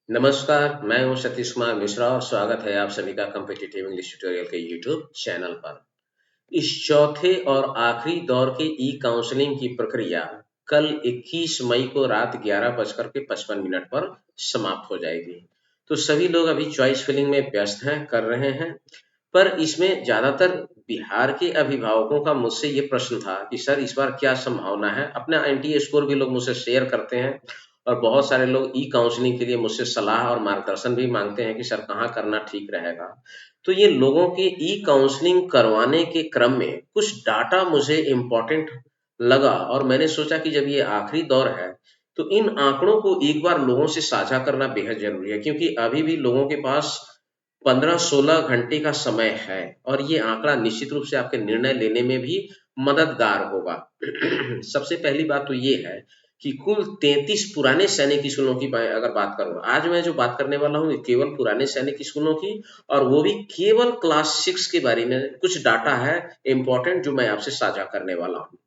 नमस्कार, मैं हूं सतीश कुमार मिश्रा और स्वागत है आप सभी का कॉम्पिटिटिव इंग्लिश ट्यूटोरियल के यूट्यूब चैनल पर। इस चौथे और आखिरी दौर के ई काउंसलिंग की प्रक्रिया कल 21 मई को रात 11:55 पर समाप्त हो जाएगी। तो सभी लोग अभी चॉइस फिलिंग में व्यस्त हैं, कर रहे हैं। पर इसमें ज्यादातर बिहार के अभिभावकों का मुझसे ये प्रश्न था कि सर इस बार क्या संभावना है। अपना एनटीए स्कोर भी लोग मुझसे शेयर करते हैं और बहुत सारे लोग ई काउंसलिंग के लिए मुझसे सलाह और मार्गदर्शन भी मांगते हैं कि सर कहाँ करना ठीक रहेगा। तो ये लोगों के ई काउंसलिंग करवाने के क्रम में कुछ डाटा मुझे इम्पोर्टेंट लगा और मैंने सोचा कि जब ये आखिरी दौर है तो इन आंकड़ों को एक बार लोगों से साझा करना बेहद जरूरी है, क्योंकि अभी भी लोगों के पास 15-16 घंटे का समय है और ये आंकड़ा निश्चित रूप से आपके निर्णय लेने में भी मददगार होगा। सबसे पहली बात तो ये है कि कुल 33 पुराने सैनिक स्कूलों की मैं अगर बात करूं, आज मैं जो बात करने वाला हूं केवल पुराने सैनिक स्कूलों की, और वो भी केवल क्लास 6 के बारे में कुछ डाटा है इंपॉर्टेंट जो मैं आपसे साझा करने वाला हूं।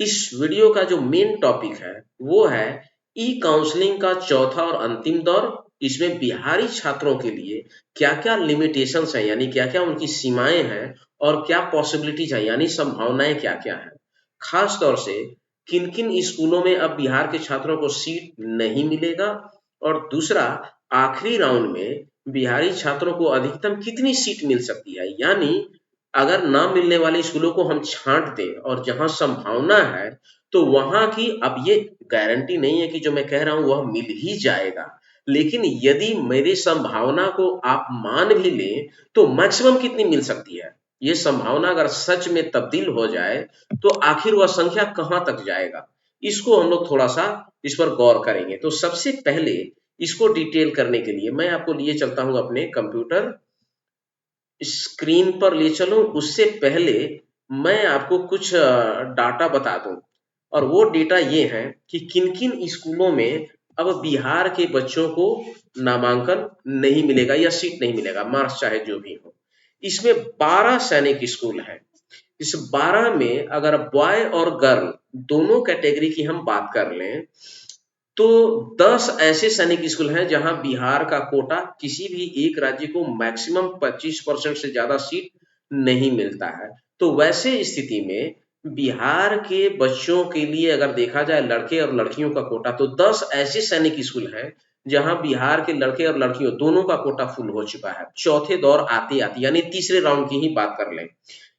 इस वीडियो का जो मेन टॉपिक है वो है ई काउंसलिंग का चौथा और अंतिम दौर। इसमें बिहारी छात्रों के लिए क्या-क्या लिमिटेशंस हैं, यानी क्या-क्या उनकी सीमाएं हैं और क्या पॉसिबिलिटीज हैं, यानी संभावनाएं क्या-क्या हैं। खास तौर से किन-किन स्कूलों में अब बिहार के छात्रों को सीट नहीं मिलेगा, और दूसरा आखिरी राउंड में बिहारी छात्रों को अधिकतम कितनी सीट मिल सकती है। यानी अगर ना मिलने वाले स्कूलों को हम छांट दें और जहां संभावना है तो वहां की, अब ये गारंटी नहीं है कि जो मैं कह रहा हूं वह मिल ही जाएगा, लेकिन यदि मेरी संभावना को आप मान भी लें तो मैक्सिमम कितनी मिल सकती है। ये संभावना अगर सच में तब्दील हो जाए तो आखिर वह संख्या कहां तक जाएगा, इसको हम लोग थोड़ा सा इस पर गौर करेंगे। तो सबसे पहले इसको डिटेल करने के लिए मैं आपको लिए चलता हूं अपने कंप्यूटर स्क्रीन पर ले चलूं। उससे पहले मैं आपको कुछ डाटा बता दूं, और वो डेटा ये है कि किन-किन स्कूलों में अब बिहार के बच्चों को नामांकन नहीं मिलेगा या सीट नहीं मिलेगा, मार्क्स चाहे जो भी हो। इसमें 12 सैनिक स्कूल हैं। इस 12 में अगर बॉय और गर्ल दोनों कैटेगरी की हम बात कर लें तो 10 ऐसे सैनिक स्कूल हैं जहां बिहार का कोटा किसी भी एक राज्य को मैक्सिमम 25% से ज्यादा सीट नहीं मिलता है। तो वैसे स्थिति में बिहार के बच्चों के लिए अगर देखा जाए लड़के और लड़कियों का कोटा, तो 10 ऐसे सैनिक स्कूल हैं जहां बिहार के लड़के और लड़कियों दोनों का कोटा फुल हो चुका है चौथे दौर आते आते, यानी तीसरे राउंड की ही बात कर लें।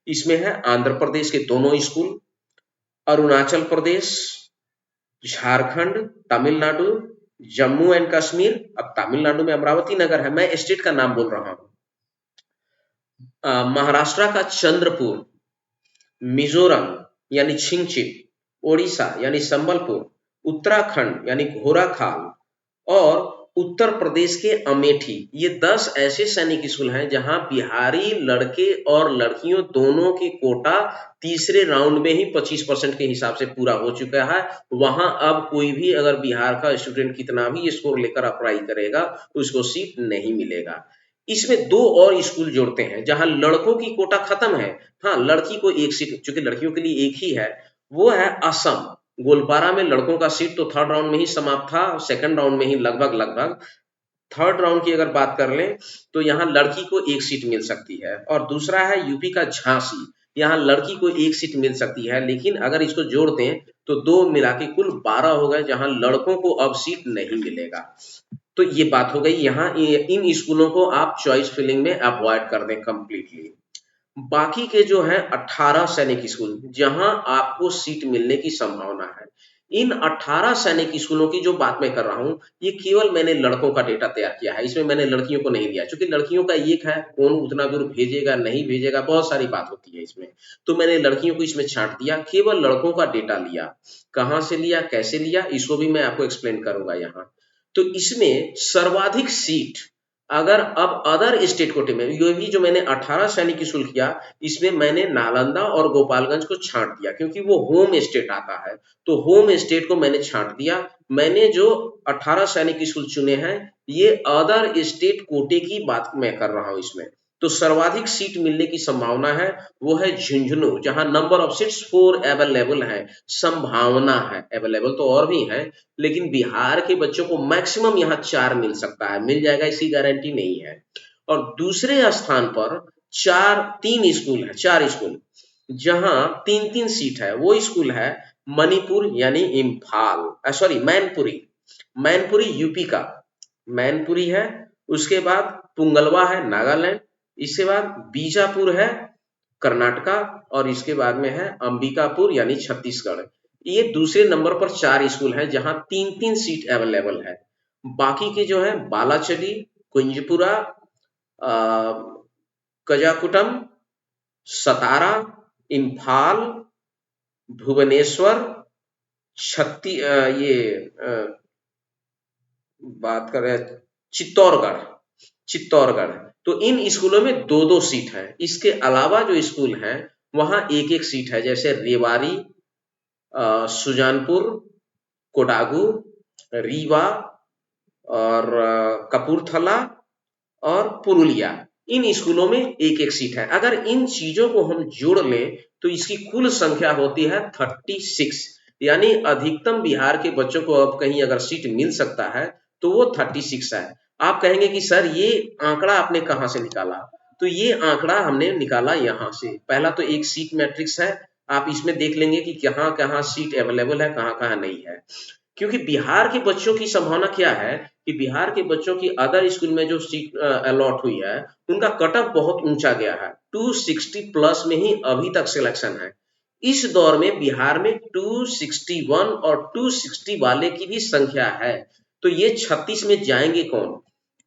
इसमें है आंध्र प्रदेश के दोनों स्कूल, अरुणाचल प्रदेश, झारखंड, तमिलनाडु, जम्मू एंड कश्मीर। अब तमिलनाडु में अमरावती नगर है, मैं स्टेट का नाम बोल रहा हूँ। महाराष्ट्र का चंद्रपुर, मिजोरम यानी छिंगछिप, ओडिशा यानी संबलपुर, उत्तराखंड यानी घोराखाल, और उत्तर प्रदेश के अमेठी। ये 10 ऐसे सैनिक स्कूल हैं जहां बिहारी लड़के और लड़कियों दोनों की कोटा तीसरे राउंड में ही 25% के हिसाब से पूरा हो चुका है। वहां अब कोई भी अगर बिहार का स्टूडेंट कितना भी स्कोर लेकर अप्लाई करेगा तो उसको सीट नहीं मिलेगा। इसमें दो और स्कूल जोड़ते हैं जहां लड़कों की कोटा खत्म है, हाँ लड़की को एक सीट, चूंकि लड़कियों के लिए एक ही है, वो है असम। गोलपारा में लड़कों का सीट तो थर्ड राउंड में ही समाप्त था, सेकंड राउंड में ही लगभग लगभग। थर्ड राउंड की अगर बात कर लें तो यहाँ लड़की को एक सीट मिल सकती है। और दूसरा है यूपी का झांसी, यहाँ लड़की को एक सीट मिल सकती है, लेकिन अगर इसको जोड़ दें तो दो मिला के कुल 12 हो गए जहां लड़कों को अब सीट नहीं मिलेगा। तो ये बात हो गई। यहाँ इन स्कूलों को आप चॉइस फिलिंग में अवॉइड कर दें कंप्लीटली। बाकी के जो है 18 सैनिक स्कूल जहां आपको सीट मिलने की संभावना है, इन 18 सैनिक स्कूलों की जो बात मैं कर रहा हूं ये केवल मैंने लड़कों का डेटा तैयार किया है, इसमें मैंने लड़कियों को नहीं लिया, क्योंकि लड़कियों का एक है कौन उतना दूर भेजेगा नहीं भेजेगा, बहुत सारी बात होती है इसमें। तो मैंने लड़कियों को इसमें छांट दिया, केवल लड़कों का डेटा लिया। कहां से लिया कैसे लिया इसको भी मैं आपको एक्सप्लेन करूंगा यहाँ। तो इसमें सर्वाधिक सीट अगर अब अदर स्टेट कोटे में, ये भी जो मैंने 18 सैनिक शुल्क किया, इसमें मैंने नालंदा और गोपालगंज को छांट दिया क्योंकि वो होम स्टेट आता है, तो होम स्टेट को मैंने छांट दिया। मैंने जो 18 सैनिक शुल्क चुने हैं ये अदर स्टेट कोटे की बात मैं कर रहा हूं इसमें। तो सर्वाधिक सीट मिलने की संभावना है वो है झुंझुनू, जहां नंबर ऑफ सीट्स 4 अवेलेबल है, संभावना है, अवेलेबल तो और भी है, लेकिन बिहार के बच्चों को मैक्सिमम यहाँ 4 मिल सकता है, मिल जाएगा इसकी गारंटी नहीं है। और दूसरे स्थान पर 4 स्कूल जहां 3-3 सीट है, वो स्कूल है मणिपुर यानी इम्फाल, सॉरी मैनपुरी यूपी का, मैनपुरी है, उसके बाद पुंगलवा है नागालैंड, इसके बाद बीजापुर है कर्नाटका, और इसके बाद में है अंबिकापुर यानी छत्तीसगढ़। ये दूसरे नंबर पर 4 स्कूल हैं जहां 3-3 सीट अवेलेबल है। बाकी के जो है बालाचली, कुंजपुरा, कजाकुटम, सतारा, इम्फाल, भुवनेश्वर, छत्ती ये बात कर रहे हैं चित्तौड़गढ़, तो इन स्कूलों में 2-2 सीट है। इसके अलावा जो स्कूल हैं वहां 1-1 सीट है, जैसे रेवाड़ी, सुजानपुर, कोडागू, रीवा और कपूरथला और पुरुलिया, इन स्कूलों में 1-1 सीट है। अगर इन चीजों को हम जोड़ लें तो इसकी कुल संख्या होती है 36, यानी अधिकतम बिहार के बच्चों को अब कहीं अगर सीट मिल सकता है तो वो 36 है। आप कहेंगे कि सर ये आंकड़ा आपने कहां से निकाला? तो ये आंकड़ा हमने निकाला यहाँ से। पहला तो एक सीट मैट्रिक्स है, आप इसमें देख लेंगे कि कहाँ कहाँ सीट अवेलेबल है, कहाँ कहाँ नहीं है। क्योंकि बिहार के बच्चों की संभावना क्या है कि बिहार के बच्चों की अदर स्कूल में जो सीट अलॉट हुई है उनका कट ऑफ बहुत ऊंचा गया है, 260 प्लस में ही अभी तक सिलेक्शन है। इस दौर में बिहार में 261 और 260 वाले की भी संख्या है, तो ये 36 में जाएंगे कौन?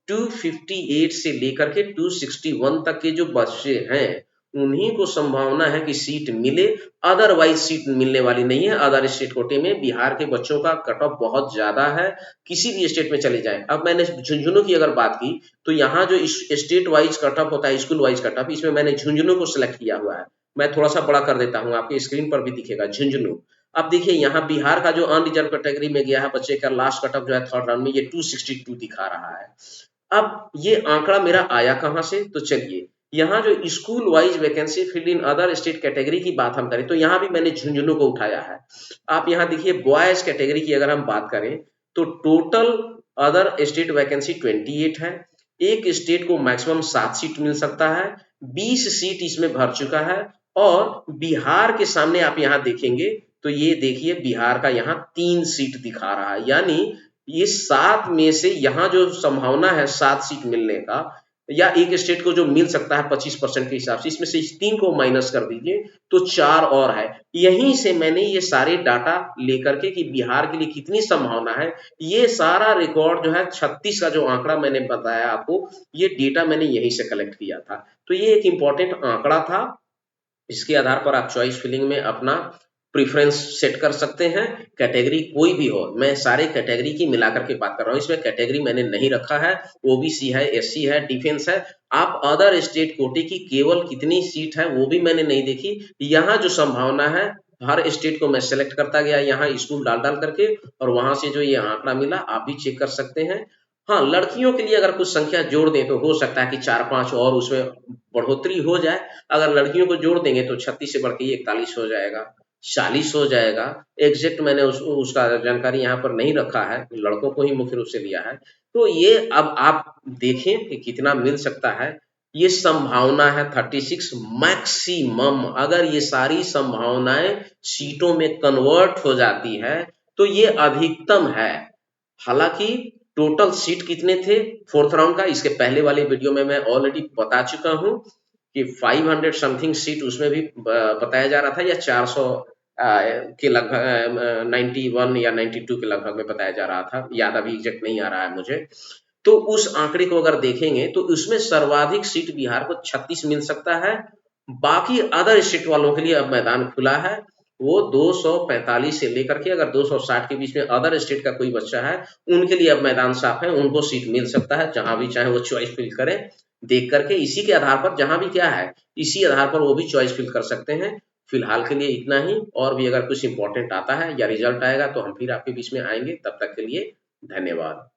258 से लेकर के 261 तक के जो बच्चे हैं उन्हीं को संभावना है कि सीट मिले, अदरवाइज सीट मिलने वाली नहीं है। अदर स्टेट कोटे में बिहार के बच्चों का कट ऑफ बहुत ज्यादा है, किसी भी स्टेट में चले जाएं। अब मैंने झुंझुनू की अगर बात की तो यहाँ जो स्टेट वाइज कट ऑफ होता है, स्कूल वाइज कट ऑफ, इसमें मैंने झुंझुनू को सिलेक्ट किया हुआ है। मैं थोड़ा सा बड़ा कर देता हूँ, आपके स्क्रीन पर भी दिखेगा झुंझुनू। अब देखिए यहाँ बिहार का जो अनरिजर्व कैटेगरी में गया है बच्चे का लास्ट कट ऑफ जो है थर्ड राउंड में, ये 262 दिखा रहा है। अब ये आंकड़ा मेरा आया कहां से? तो चलिए यहाँ जो school wise vacancy filled in other state category की बात हम करें तो यहाँ भी मैंने झुंझुनू को उठाया है। आप यहाँ देखिए बॉयज कैटेगरी की अगर हम बात करें तो टोटल अदर स्टेट वैकेंसी 28 है। एक स्टेट को मैक्सिमम 7 सीट मिल सकता है, 20 सीट इसमें भर चुका है। और बिहार के सामने आप यहाँ देखेंगे तो ये देखिए बिहार का यहाँ 3 सीट दिखा रहा है, यानी ये 7 में से यहाँ जो संभावना है 7 सीट मिलने का, या एक स्टेट को जो मिल सकता है 25% के हिसाब से, इसमें से इस 3 को माइनस कर दीजिए तो 4 और है। यहीं से मैंने ये सारे डाटा लेकर के कि बिहार के लिए कितनी संभावना है, ये सारा रिकॉर्ड जो है 36 का जो आंकड़ा मैंने बताया आपको, ये डेटा मैंने यहीं से कलेक्ट किया था। तो ये एक इंपॉर्टेंट आंकड़ा था, इसके आधार पर आप चॉइस फिलिंग में अपना प्रेफरेंस सेट कर सकते हैं। कैटेगरी कोई भी हो, मैं सारे कैटेगरी की मिलाकर के बात कर रहा हूँ, इसमें कैटेगरी मैंने नहीं रखा है, ओबीसी है, एससी है, डिफेंस है। आप अदर स्टेट कोटे की केवल कितनी सीट है वो भी मैंने नहीं देखी। यहाँ जो संभावना है हर स्टेट को मैं सेलेक्ट करता गया यहाँ स्कूल डाल डाल करके, और वहां से जो ये आंकड़ा मिला आप भी चेक कर सकते हैं। हाँ, लड़कियों के लिए अगर कुछ संख्या जोड़ दें तो हो सकता है कि 4-5 और उसमें बढ़ोतरी हो जाए। अगर लड़कियों को जोड़ देंगे तो 36 से बढ़ के 41 हो जाएगा, 40 हो जाएगा। एग्जैक्ट मैंने उसका जानकारी यहाँ पर नहीं रखा है, लड़कों को ही मुख्य रूप से लिया है। तो ये अब आप देखें कि कितना मिल सकता है। ये संभावना है 36 मैक्सिमम। अगर ये सारी संभावनाएं सीटों में कन्वर्ट हो जाती है तो ये अधिकतम है। हालांकि टोटल सीट कितने थे फोर्थ राउंड का, इसके पहले वाले वीडियो में मैं ऑलरेडी बता चुका हूं कि 500 समथिंग सीट उसमें भी बताया जा रहा था, या 400 के लगभग 91 या 92 के लगभग में बताया जा रहा था, याद अभी एग्जैक्ट नहीं आ रहा है मुझे। तो उस आंकड़े को अगर देखेंगे तो उसमें सर्वाधिक सीट बिहार को 36 मिल सकता है। बाकी अदर स्टेट वालों के लिए अब मैदान खुला है, वो 245 से लेकर के अगर 260 के बीच में अदर स्टेट का कोई बच्चा है उनके लिए अब मैदान साफ है, उनको सीट मिल सकता है जहां भी चाहे वो चॉइस फिल करें देख करके। इसी के आधार पर जहां भी क्या है इसी आधार पर वो भी चॉइस फिल कर सकते हैं। फिलहाल के लिए इतना ही, और भी अगर कुछ इंपॉर्टेंट आता है या रिजल्ट आएगा तो हम फिर आपके बीच में आएंगे। तब तक के लिए धन्यवाद।